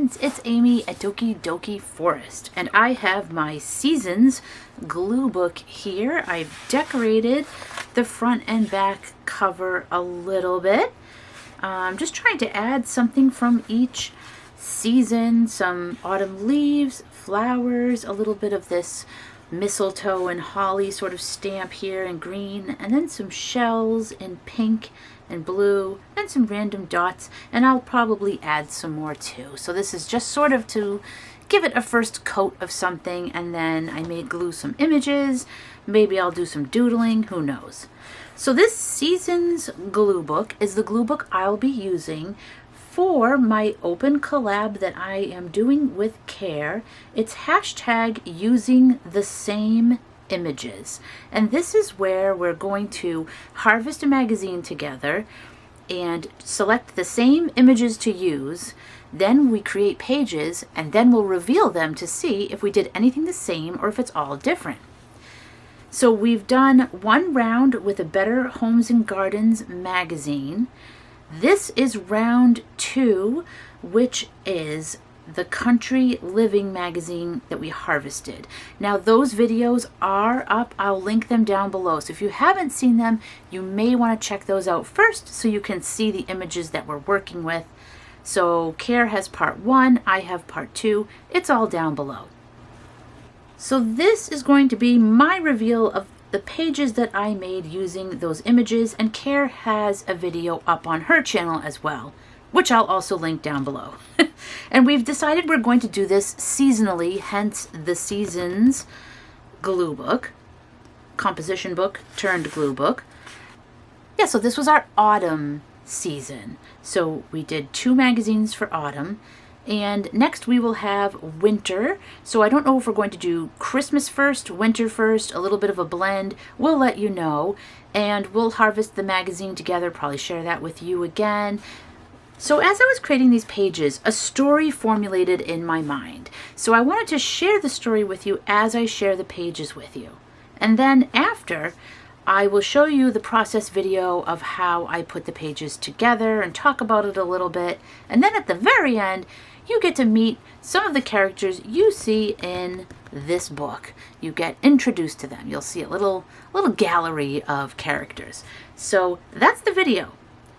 friends, it's Amy at Doki Doki Forest, and I have my Seasons glue book here. I've decorated the front and back cover a little bit. I'm just trying to add something from each season, some autumn leaves, flowers, a little bit of this mistletoe and holly sort of stamp here in green, and then some shells in pink and blue, and some random dots, and I'll probably add some more too. So this is just sort of to give it a first coat of something, and then I may glue some images. Maybe I'll do some doodling, who knows. So this Seasons glue book is the glue book I'll be using for my open collab that I am doing with Ker. It's hashtag using the same images, and this is where we're going to harvest a magazine together and select the same images to use. Then we create pages, and then we'll reveal them to see if we did anything the same or if it's all different. So we've done one round with a Better Homes and Gardens magazine. This is round 2, which is the Country Living magazine that we harvested. Now those videos are up. I'll link them down below. So if you haven't seen them, you may want to check those out first so you can see the images that we're working with. So Ker has part 1, I have part 2. It's all down below. So this is going to be my reveal of the pages that I made using those images, and Ker has a video up on her channel as well, which I'll also link down below. And we've decided we're going to do this seasonally, hence the Seasons glue book, composition book turned glue book. Yeah, so this was our autumn season. So we did 2 magazines for autumn, and next we will have winter. So I don't know if we're going to do Christmas first, winter first, a little bit of a blend. We'll let you know, and we'll harvest the magazine together, probably share that with you again. So as I was creating these pages, a story formulated in my mind. So I wanted to share the story with you as I share the pages with you. And then after, I will show you the process video of how I put the pages together and talk about it a little bit. And then at the very end, you get to meet some of the characters you see in this book. You get introduced to them. You'll see a little gallery of characters. So that's the video.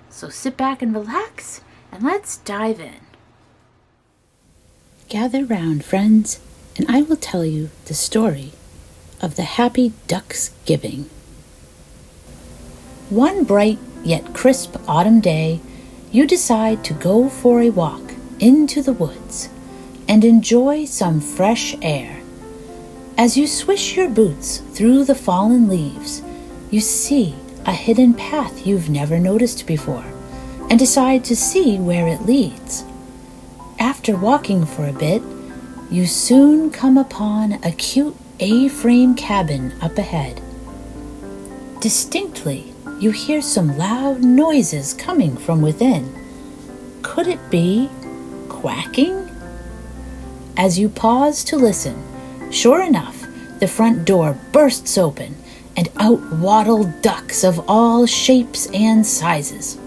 So sit back and relax, and let's dive in. Gather round, friends, and I will tell you the story of the happy Ducksgiving. One bright yet crisp autumn day, you decide to go for a walk into the woods and enjoy some fresh air. As you swish your boots through the fallen leaves, you see a hidden path you've never noticed before and decide to see where it leads. After walking for a bit, you soon come upon a cute A-frame cabin up ahead. Distinctly, you hear some loud noises coming from within. Could it be quacking? As you pause to listen, sure enough, the front door bursts open and out waddle ducks of all shapes and sizes.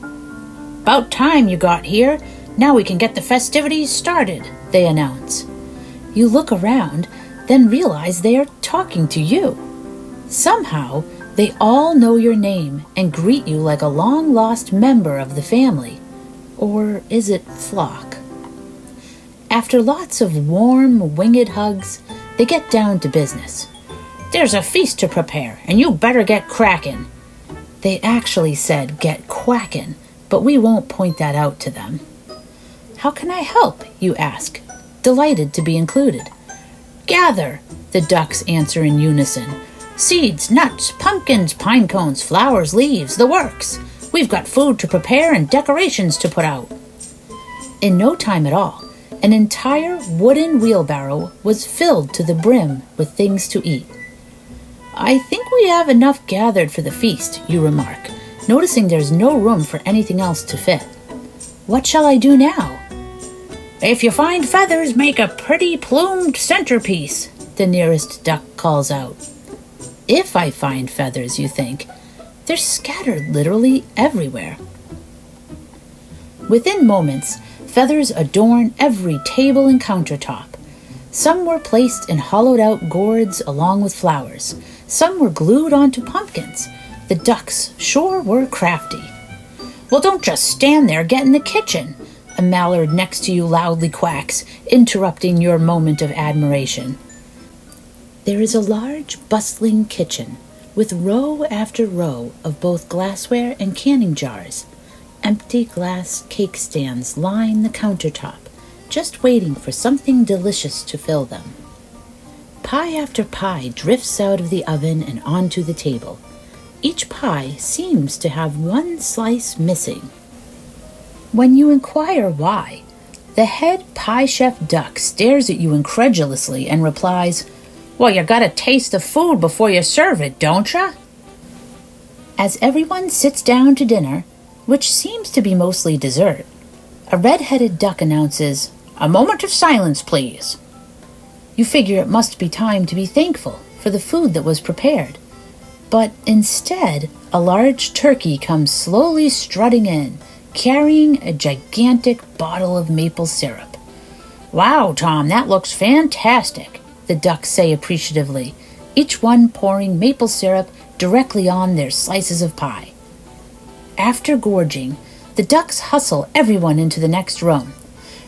"About time you got here. Now we can get the festivities started," they announce. You look around, then realize they are talking to you. Somehow, they all know your name and greet you like a long-lost member of the family. Or is it flock? After lots of warm, winged hugs, they get down to business. "There's a feast to prepare, and you better get crackin'." They actually said get quackin', but we won't point that out to them. "How can I help?" you ask, delighted to be included. "Gather," the ducks answer in unison. "Seeds, nuts, pumpkins, pine cones, flowers, leaves, the works. We've got food to prepare and decorations to put out." In no time at all, an entire wooden wheelbarrow was filled to the brim with things to eat. "I think we have enough gathered for the feast," you remark, noticing there's no room for anything else to fit. "What shall I do now?" "If you find feathers, make a pretty plumed centerpiece," the nearest duck calls out. If I find feathers, you think. They're scattered literally everywhere. Within moments, Feathers adorn every table and countertop. Some were placed in hollowed-out gourds along with flowers. Some were glued onto pumpkins. The ducks sure were crafty. "Well, don't just stand there, get in the kitchen," a mallard next to you loudly quacks, interrupting your moment of admiration. There is a large, bustling kitchen with row after row of both glassware and canning jars. Empty glass cake stands line the countertop, just waiting for something delicious to fill them. Pie after pie drifts out of the oven and onto the table. Each pie seems to have one slice missing. When you inquire why, the head pie chef duck stares at you incredulously and replies, "Well, you gotta taste the food before you serve it, don't ya?" As everyone sits down to dinner, which seems to be mostly dessert, a red-headed duck announces, "A moment of silence, please." You figure it must be time to be thankful for the food that was prepared. But instead, a large turkey comes slowly strutting in, carrying a gigantic bottle of maple syrup. "Wow, Tom, that looks fantastic," the ducks say appreciatively, each one pouring maple syrup directly on their slices of pie. After gorging, the ducks hustle everyone into the next room.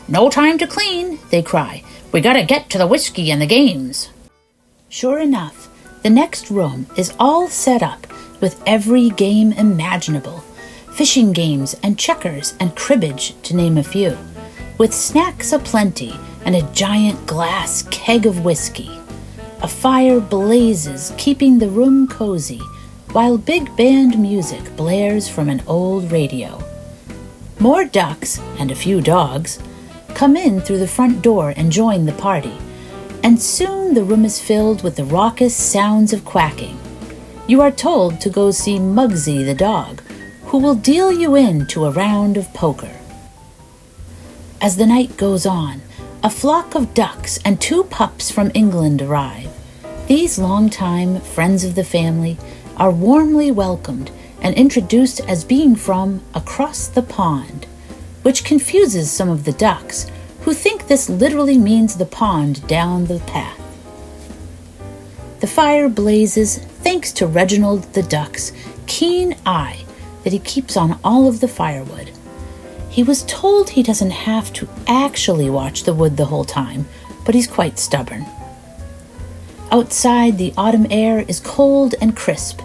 "No time to clean," they cry. "We gotta get to the whiskey and the games." Sure enough, the next room is all set up with every game imaginable. Fishing games and checkers and cribbage, to name a few, with snacks aplenty and a giant glass keg of whiskey. A fire blazes, keeping the room cozy, while big band music blares from an old radio. More ducks, and a few dogs, come in through the front door and join the party, and soon the room is filled with the raucous sounds of quacking. You are told to go see Muggsy the dog, who will deal you in to a round of poker. As the night goes on, a flock of ducks and 2 pups from England arrive. These longtime friends of the family are warmly welcomed and introduced as being from across the pond, which confuses some of the ducks, who think this literally means the pond down the path. The fire blazes thanks to Reginald the duck's keen eye that he keeps on all of the firewood. He was told he doesn't have to actually watch the wood the whole time, but he's quite stubborn. Outside, the autumn air is cold and crisp,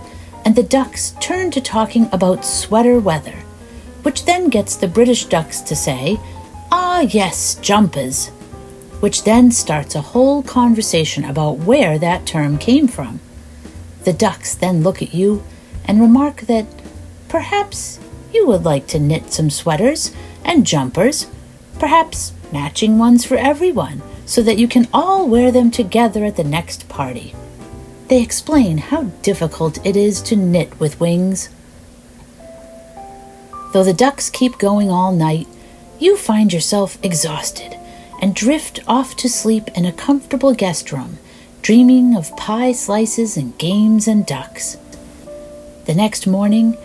and the ducks turn to talking about sweater weather, which then gets the British ducks to say, "Ah, yes, jumpers," which then starts a whole conversation about where that term came from. The ducks then look at you and remark that perhaps you would like to knit some sweaters and jumpers, perhaps matching ones for everyone, so that you can all wear them together at the next party. They explain how difficult it is to knit with wings. Though the ducks keep going all night, you find yourself exhausted and drift off to sleep in a comfortable guest room, dreaming of pie slices and games and ducks. The next morning,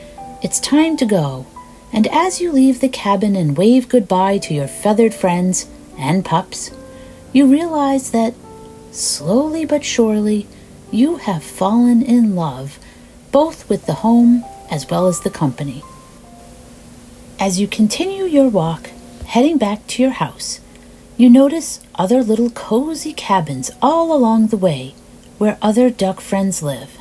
it's time to go, and as you leave the cabin and wave goodbye to your feathered friends and pups, you realize that, slowly but surely, you have fallen in love, both with the home as well as the company. As you continue your walk, heading back to your house, you notice other little cozy cabins all along the way where other duck friends live.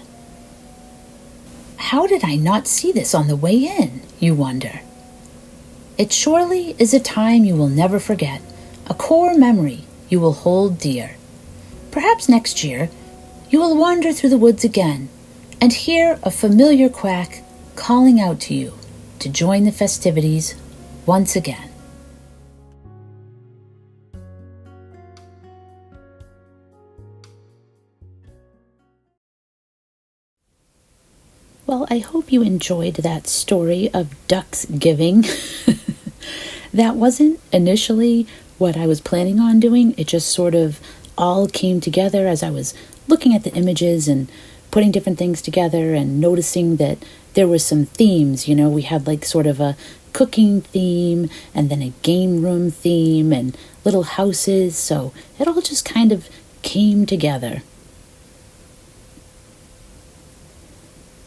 How did I not see this on the way in, you wonder? It surely is a time you will never forget, a core memory you will hold dear. Perhaps next year, you will wander through the woods again and hear a familiar quack calling out to you to join the festivities once again. Well, I hope you enjoyed that story of Ducksgiving. That wasn't initially what I was planning on doing. It just sort of all came together as I was looking at the images and putting different things together and noticing that there were some themes. We had like sort of a cooking theme and then a game room theme and little houses, so it all just kind of came together.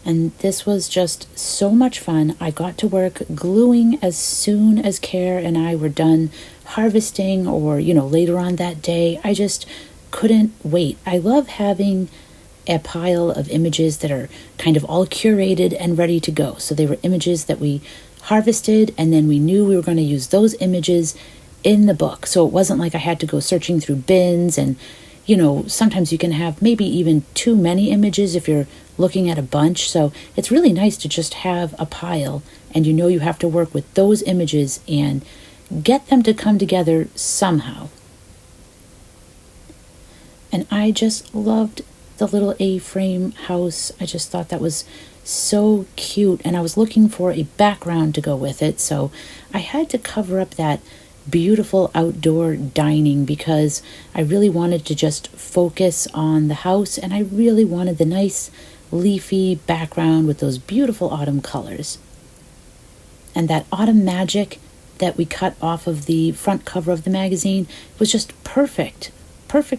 And this was just so much fun. I got to work gluing as soon as Ker and I were done harvesting, or, later on that day. I just couldn't wait. I love having a pile of images that are kind of all curated and ready to go. So they were images that we harvested, and then we knew we were going to use those images in the book. So it wasn't like I had to go searching through bins, and sometimes you can have maybe even too many images if you're looking at a bunch. So it's really nice to just have a pile, and you have to work with those images and get them to come together somehow. And I just loved the little A-frame house. I just thought that was so cute, and I was looking for a background to go with it, so I had to cover up that beautiful outdoor dining because I really wanted to just focus on the house, and I really wanted the nice leafy background with those beautiful autumn colors. And that autumn magic that we cut off of the front cover of the magazine was just perfect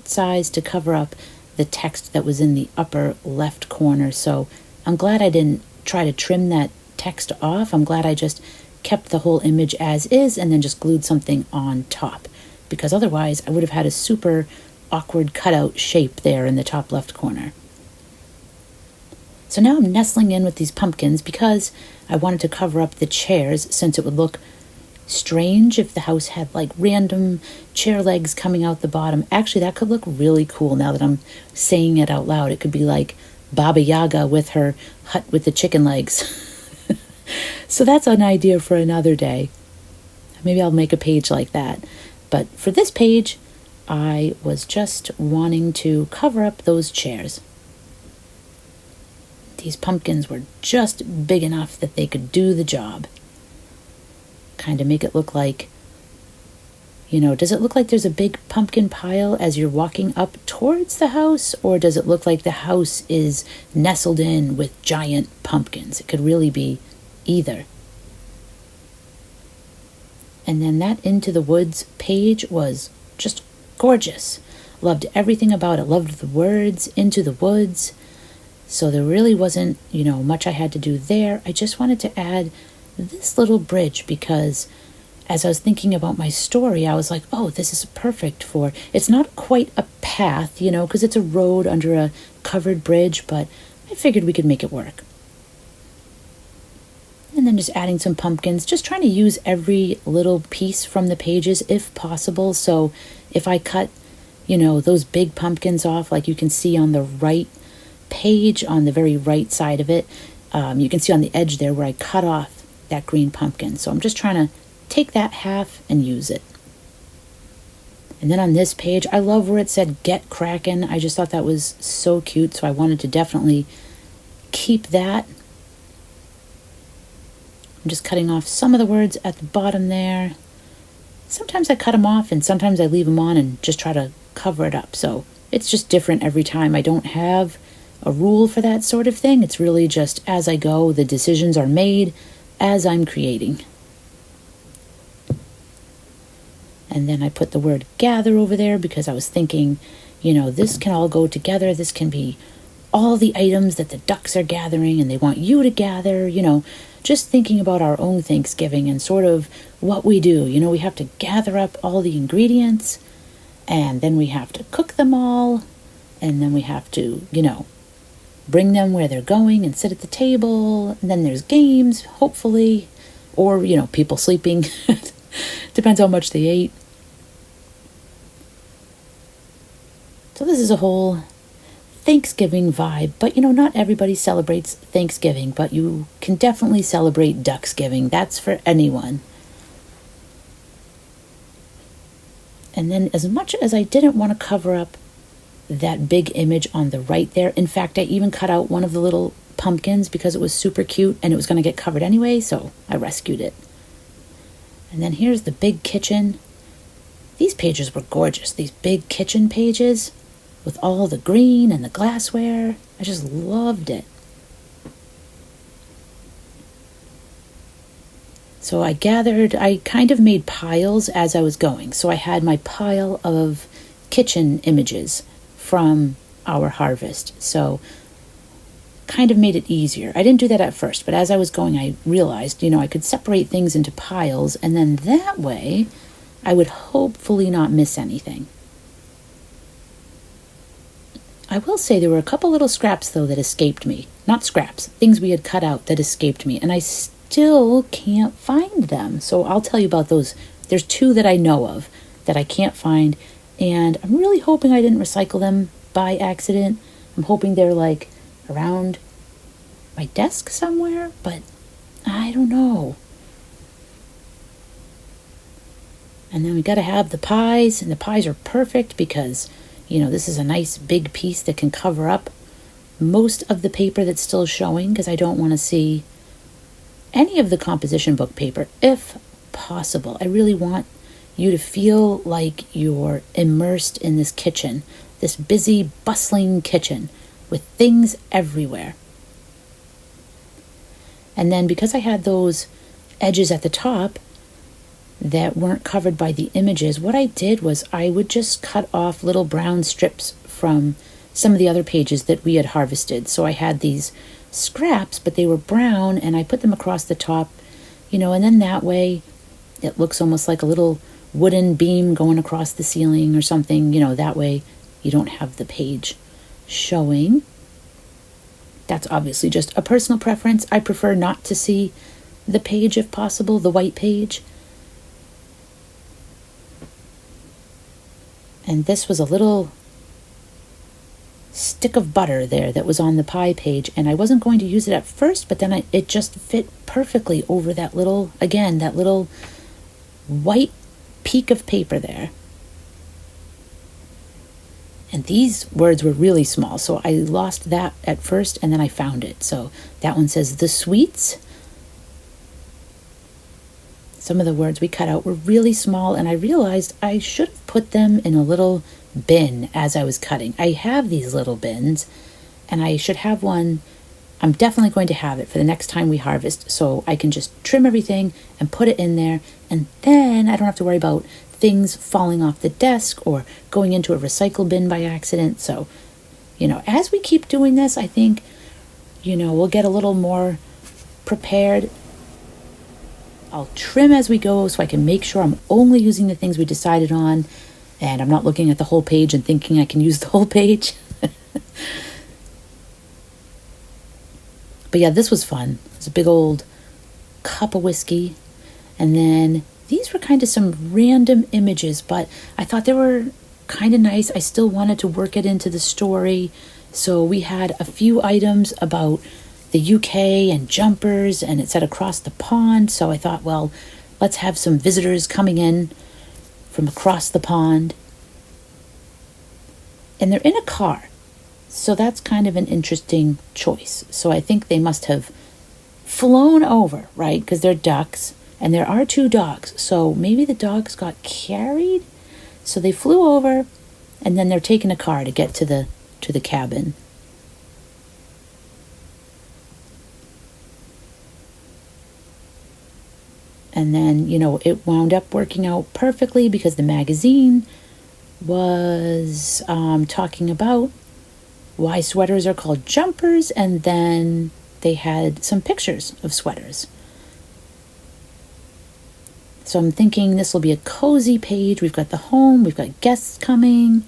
size to cover up the text that was in the upper left corner. So I'm glad I didn't try to trim that text off. I'm glad I just kept the whole image as is and then just glued something on top, because otherwise I would have had a super awkward cutout shape there in the top left corner. So now I'm nestling in with these pumpkins because I wanted to cover up the chairs, since it would look strange if the house had like random chair legs coming out the bottom. Actually, that could look really cool now that I'm saying it out loud. It could be like Baba Yaga with her hut with the chicken legs. So that's an idea for another day. Maybe I'll make a page like that. But for this page, I was just wanting to cover up those chairs. These pumpkins were just big enough that they could do the job. Kind of make it look like, does it look like there's a big pumpkin pile as you're walking up towards the house? Or does it look like the house is nestled in with giant pumpkins? It could really be either. And then that Into the Woods page was just gorgeous. Loved everything about it. Loved the words, Into the Woods. So there really wasn't, much I had to do there. I just wanted to add this little bridge because as I was thinking about my story, I was like, oh, this is perfect for, it's not quite a path, because it's a road under a covered bridge, but I figured we could make it work. And then just adding some pumpkins, just trying to use every little piece from the pages if possible. So if I cut, those big pumpkins off, like you can see on the right page, on the very right side of it, you can see on the edge there where I cut off that green pumpkin. So I'm just trying to take that half and use it. And then on this page, I love where it said "Get Crackin'." I just thought that was so cute, so I wanted to definitely keep that. I'm just cutting off some of the words at the bottom there. Sometimes I cut them off and sometimes I leave them on and just try to cover it up. So it's just different every time. I don't have a rule for that sort of thing. It's really just as I go. The decisions are made as I'm creating. And then I put the word "gather" over there because I was thinking, this can all go together. This can be all the items that the ducks are gathering and they want you to gather, just thinking about our own Thanksgiving and sort of what we do. We have to gather up all the ingredients, and then we have to cook them all, and then we have to, bring them where they're going and sit at the table, and then there's games, hopefully, or, people sleeping. Depends how much they ate. So this is a whole Thanksgiving vibe, but not everybody celebrates Thanksgiving, but you can definitely celebrate Ducksgiving. That's for anyone. And then as much as I didn't want to cover up that big image on the right there, in fact, I even cut out one of the little pumpkins because it was super cute and it was going to get covered anyway, so I rescued it. And then here's the big kitchen. These pages were gorgeous, these big kitchen pages with all the green and the glassware. I just loved it. So I kind of made piles as I was going. So I had my pile of kitchen images from our harvest. So kind of made it easier. I didn't do that at first, but as I was going, I realized, I could separate things into piles, and then that way I would hopefully not miss anything. I will say there were a couple little scraps, though, that escaped me. Not scraps, things we had cut out that escaped me, and I still can't find them. So I'll tell you about those. There's 2 that I know of that I can't find, and I'm really hoping I didn't recycle them by accident. I'm hoping they're like around my desk somewhere, but I don't know. And then we got to have the pies, and the pies are perfect because, this is a nice big piece that can cover up most of the paper that's still showing, because I don't want to see any of the composition book paper if possible. I really want you to feel like you're immersed in this kitchen, this busy, bustling kitchen with things everywhere. And then because I had those edges at the top that weren't covered by the images, what I did was I would just cut off little brown strips from some of the other pages that we had harvested. So I had these scraps, but they were brown, and I put them across the top, and then that way it looks almost like a little wooden beam going across the ceiling or something. That way you don't have the page showing. That's obviously just a personal preference. I prefer not to see the page if possible, the white page. And this was a little stick of butter there that was on the pie page, and I wasn't going to use it at first, but then it just fit perfectly over that little white peak of paper there. And these words were really small, so I lost that at first, and then I found it. So that one says the sweets. Some of the words we cut out were really small, and I realized I should have put them in a little bin as I was cutting. I have these little bins, and I should have one. I'm definitely going to have it for the next time we harvest, so I can just trim everything and put it in there, and then I don't have to worry about things falling off the desk or going into a recycle bin by accident. So, as we keep doing this, I think, we'll get a little more prepared. I'll trim as we go so I can make sure I'm only using the things we decided on, and I'm not looking at the whole page and thinking I can use the whole page. But yeah, this was fun. It was a big old cup of whiskey. And then these were kind of some random images, but I thought they were kind of nice. I still wanted to work it into the story. So we had a few items about the UK and jumpers, and it said across the pond. So I thought, well, let's have some visitors coming in from across the pond. And they're in a car. So that's kind of an interesting choice. So I think they must have flown over, right? Because they're ducks, and there are 2 dogs. So maybe the dogs got carried. So they flew over, and then they're taking a car to get to the cabin. And then, it wound up working out perfectly because the magazine was talking about why sweaters are called jumpers, and then they had some pictures of sweaters. So I'm thinking this will be a cozy page. We've got the home, we've got guests coming,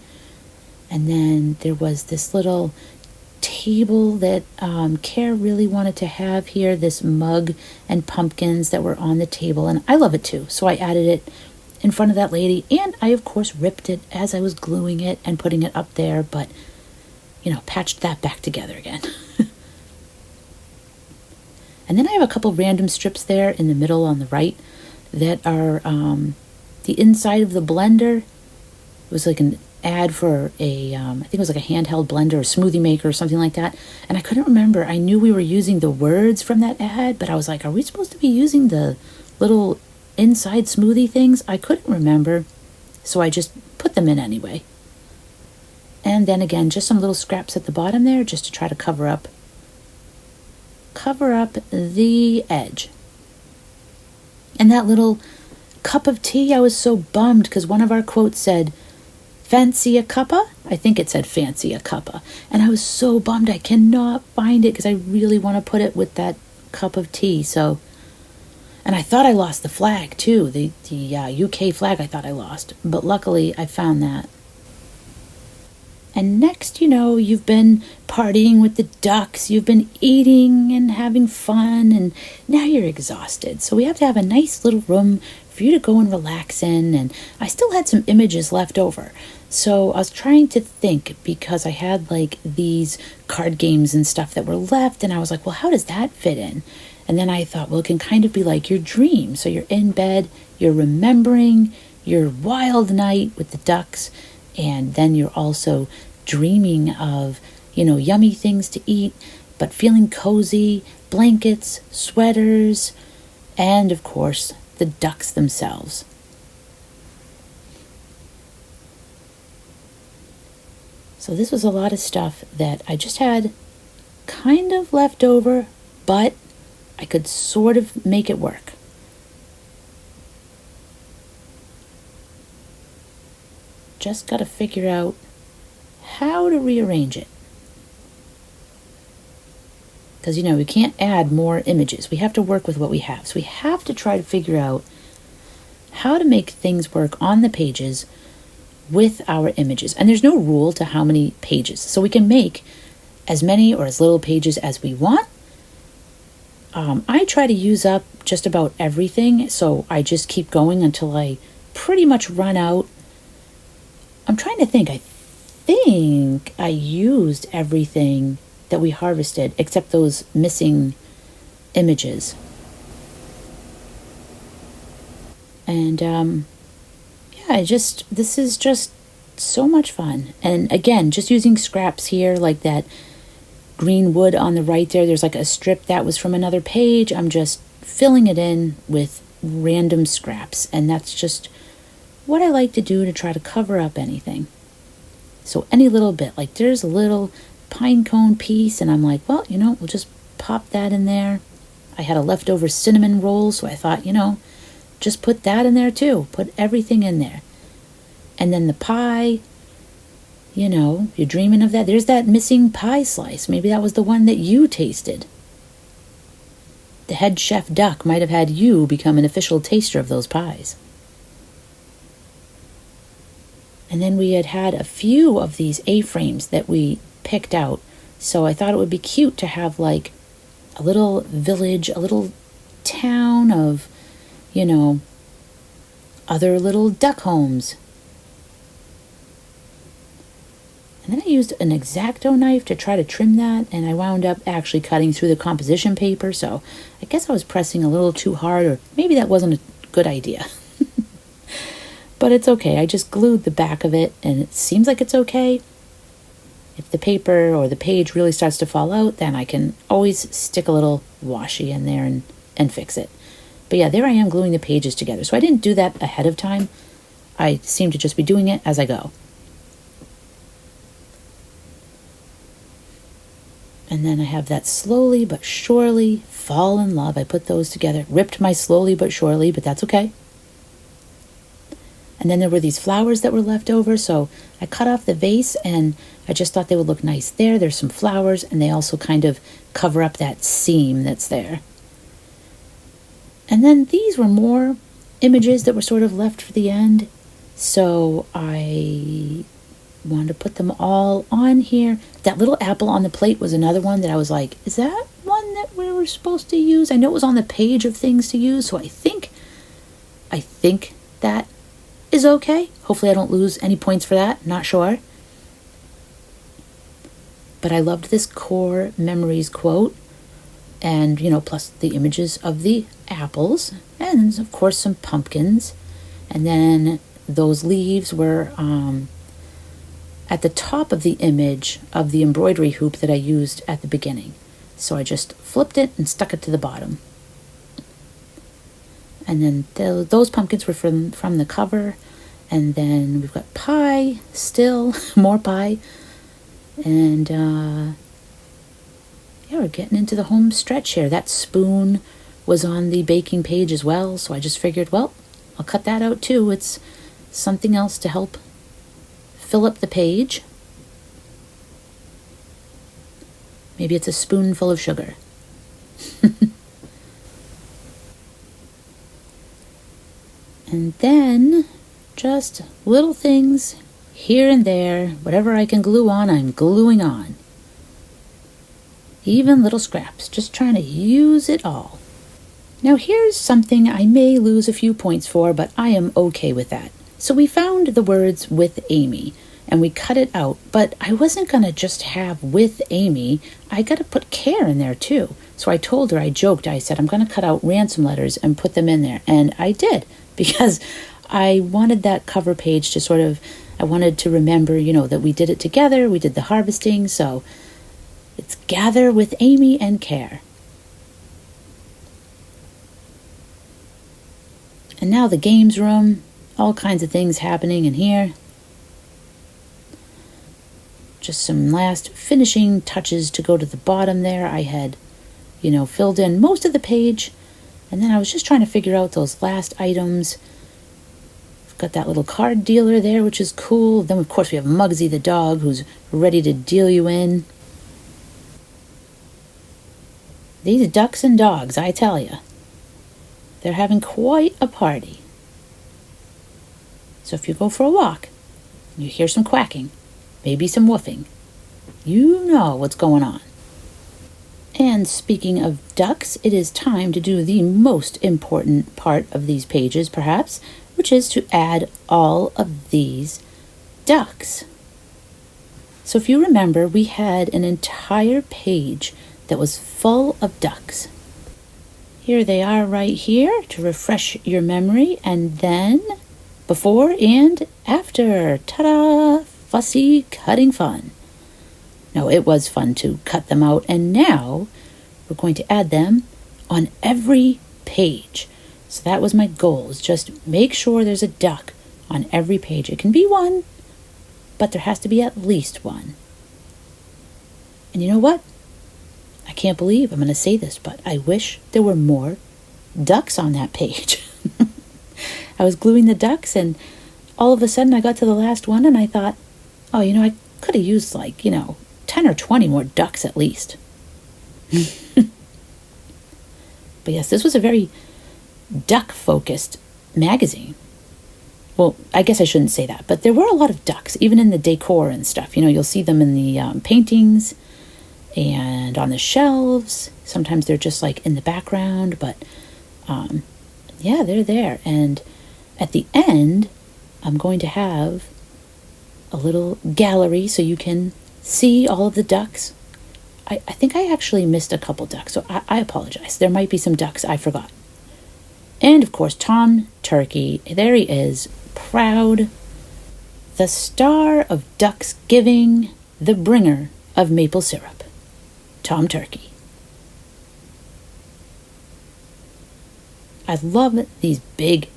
and then there was this little table that Ker really wanted to have here, this mug and pumpkins that were on the table, and I love it too. So I added it in front of that lady, and I of course ripped it as I was gluing it and putting it up there, but patched that back together again. And then I have a couple random strips there in the middle on the right that are the inside of the blender. It was like an ad for I think it was like a handheld blender or smoothie maker or something like that. And I couldn't remember. I knew we were using the words from that ad, but I was like, are we supposed to be using the little inside smoothie things? I couldn't remember. So I just put them in anyway. And then again, just some little scraps at the bottom there just to try to cover up the edge. And that little cup of tea, I was so bummed because one of our quotes said, fancy a cuppa? I think it said fancy a cuppa. And I was so bummed I cannot find it because I really want to put it with that cup of tea. So, and I thought I lost the flag too. The UK flag I thought I lost. But luckily I found that. And next, you've been partying with the ducks, you've been eating and having fun, and now you're exhausted. So we have to have a nice little room for you to go and relax in. And I still had some images left over. So I was trying to think because I had like these card games and stuff that were left. And I was like, well, how does that fit in? And then I thought, well, it can kind of be like your dream. So you're in bed, you're remembering your wild night with the ducks. And then you're also dreaming of, yummy things to eat, but feeling cozy, blankets, sweaters, and of course, the ducks themselves. So this was a lot of stuff that I just had kind of left over, but I could sort of make it work. Just got to figure out how to rearrange it. Because, we can't add more images. We have to work with what we have. So we have to try to figure out how to make things work on the pages with our images. And there's no rule to how many pages. So we can make as many or as little pages as we want. I try to use up just about everything. So I just keep going until I pretty much run out. I'm trying to think. I think I used everything that we harvested except those missing images. And this is just so much fun. And again, just using scraps here, like that green wood on the right there. There's like a strip that was from another page. I'm just filling it in with random scraps. And that's just what I like to do to try to cover up anything. So any little bit, like there's a little pine cone piece, and I'm like, well, we'll just pop that in there. I had a leftover cinnamon roll, so I thought, just put that in there too. Put everything in there. And then the pie, you're dreaming of that. There's that missing pie slice. Maybe that was the one that you tasted. The head chef duck might have had you become an official taster of those pies. And then we had a few of these A-frames that we picked out. So I thought it would be cute to have like a little village, a little town of, other little duck homes. And then I used an X-Acto knife to try to trim that, and I wound up actually cutting through the composition paper. So I guess I was pressing a little too hard, or maybe that wasn't a good idea. But it's okay. I just glued the back of it, and it seems like it's okay. If the paper or the page really starts to fall out, then I can always stick a little washi in there and fix it. But yeah, there I am gluing the pages together. So I didn't do that ahead of time. I seem to just be doing it as I go. And then I have that slowly but surely fall in love. I put those together. Ripped my slowly but surely, but that's okay. And then there were these flowers that were left over, so I cut off the vase, and I just thought they would look nice there. There's some flowers, and they also kind of cover up that seam that's there. And then these were more images that were sort of left for the end, so I wanted to put them all on here. That little apple on the plate was another one that I was like, is that one that we were supposed to use? I know it was on the page of things to use, so I think that is okay. Hopefully I don't lose any points for that. Not sure. But I loved this core memories quote. And, plus the images of the apples. And, of course, some pumpkins. And then those leaves were at the top of the image of the embroidery hoop that I used at the beginning. So I just flipped it and stuck it to the bottom. And then those pumpkins were from the cover. And then we've got pie, still, more pie. And, yeah, we're getting into the home stretch here. That spoon was on the baking page as well, so I just figured, well, I'll cut that out too. It's something else to help fill up the page. Maybe it's a spoonful of sugar. And then just little things here and there. Whatever I can glue on, I'm gluing on. Even little scraps, just trying to use it all. Now here's something I may lose a few points for, but I am okay with that. So we found the words with Amy, and we cut it out, but I wasn't going to just have with Amy. I got to put Ker in there too. So I told her, I joked, I said, I'm going to cut out ransom letters and put them in there. And I did, because I wanted that cover page to sort of, I wanted to remember, that we did it together. We did the harvesting. So it's gather with Amy and Ker. And now the games room, all kinds of things happening in here. Just some last finishing touches to go to the bottom there. I had, filled in most of the page, and then I was just trying to figure out those last items. We've got that little card dealer there, which is cool. Then, of course, we have Muggsy the dog, who's ready to deal you in. These ducks and dogs, I tell you. They're having quite a party. So if you go for a walk, and you hear some quacking, maybe some woofing, you know what's going on. And speaking of ducks, it is time to do the most important part of these pages, perhaps, which is to add all of these ducks. So if you remember, we had an entire page that was full of ducks. Here they are right here to refresh your memory, and then before and after. Ta-da! Fussy cutting fun. No, it was fun to cut them out, and now we're going to add them on every page. So that was my goal, is just make sure there's a duck on every page. It can be one, but there has to be at least one. And you know what? I can't believe I'm going to say this, but I wish there were more ducks on that page. I was gluing the ducks, and all of a sudden I got to the last one, and I thought, oh, I could have used 10 or 20 more ducks at least. But yes, this was a very duck-focused magazine. Well, I guess I shouldn't say that, but there were a lot of ducks, even in the decor and stuff. You'll see them in the paintings and on the shelves. Sometimes they're just in the background, but yeah, they're there. And at the end, I'm going to have a little gallery so you can see all of the ducks. I think I actually missed a couple ducks, so I apologize. There might be some ducks I forgot. And of course, Tom Turkey, there he is, proud, the star of Ducksgiving, the bringer of maple syrup, Tom Turkey. I love these big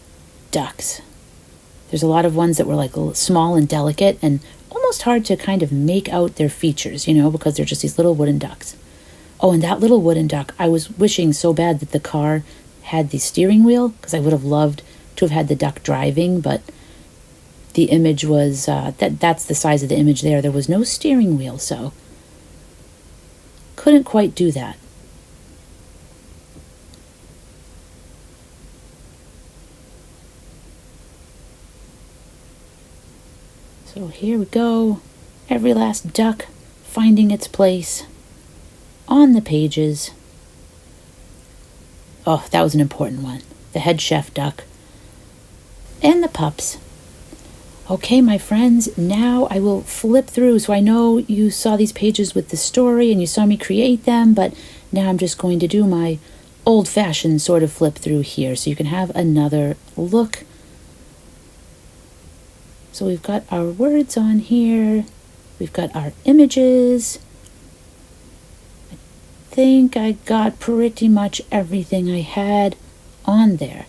ducks. There's a lot of ones that were small and delicate and almost hard to kind of make out their features, because they're just these little wooden ducks. Oh, and that little wooden duck, I was wishing so bad that the car had the steering wheel, because I would have loved to have had the duck driving, but the image was, that's the size of the image there. There was no steering wheel, so couldn't quite do that. So here we go, every last duck finding its place on the pages. Oh, that was an important one. The head chef duck and the pups. Okay, my friends, now I will flip through. So I know you saw these pages with the story and you saw me create them, but now I'm just going to do my old-fashioned sort of flip through here so you can have another look. So we've got our words on here. We've got our images. I think I got pretty much everything I had on there.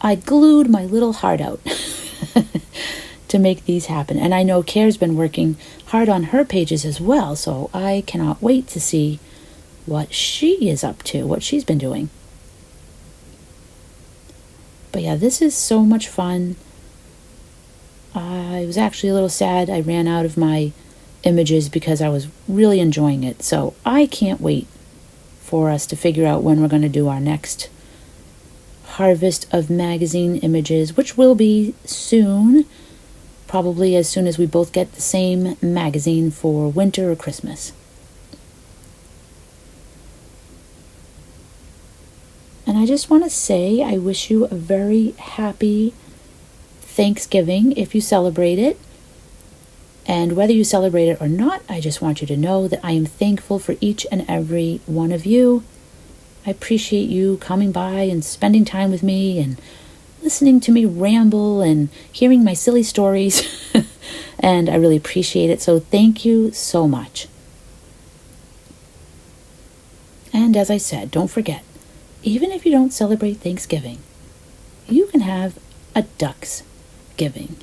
I glued my little heart out to make these happen. And I know Ker's been working hard on her pages as well, so I cannot wait to see what she is up to, what she's been doing. But yeah, this is so much fun. I was actually a little sad I ran out of my images because I was really enjoying it. So I can't wait for us to figure out when we're going to do our next harvest of magazine images, which will be soon, probably as soon as we both get the same magazine for winter or Christmas. And I just want to say I wish you a very happy Thanksgiving if you celebrate it. And whether you celebrate it or not, I just want you to know that I am thankful for each and every one of you. I appreciate you coming by and spending time with me and listening to me ramble and hearing my silly stories. And I really appreciate it. So thank you so much. And as I said, don't forget, even if you don't celebrate Thanksgiving, you can have a Ducksgiving.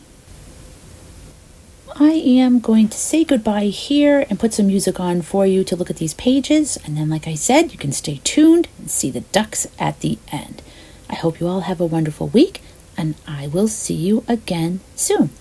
I am going to say goodbye here and put some music on for you to look at these pages. And then, like I said, you can stay tuned and see the ducks at the end. I hope you all have a wonderful week, and I will see you again soon.